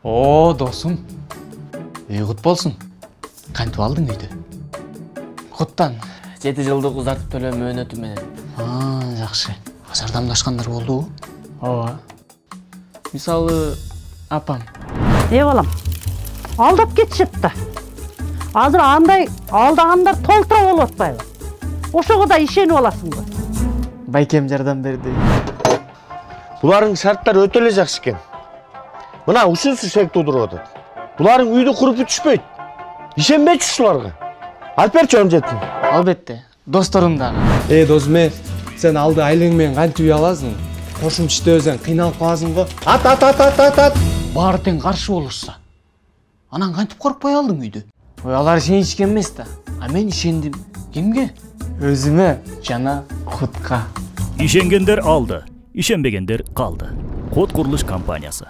О, досым. Құт болсын. Кантип алдың үйді? Құттан. 7 жылдық ұзартып төлөө мөөнөтү менен. Жакшы. Жардамдашкандар болду? Ооба. Мисалы, апам. Балам, алдап кетишет да. Азыр андай алдагандар толтура болуп атпайбы? Ошого да ишенип аласыңбы? Байкем жардам берди. Буларың шарттар өтө эле жакшы экен. Мына ушунсу шек туудуруп атат. Буларың үйдү куруп бүтүшпөйт. Ишенбечи ушуларга. Алып берчи оңжеттин. Албетте, досторум дагы. Досум, сен алды айлыгың менен кантип үй аласың? Кошумча иштебесең кыйналып каласың го. Ат. Баары тең каршы болушса. Анан кантип коркпой алдың үйдү? Алар ишенишкен эмес да. А мен ишендим. Кимге? Өзүмө жана Кутка. Ишенгендер алды, ишенбегендер калды. Код курулуш компаниясы.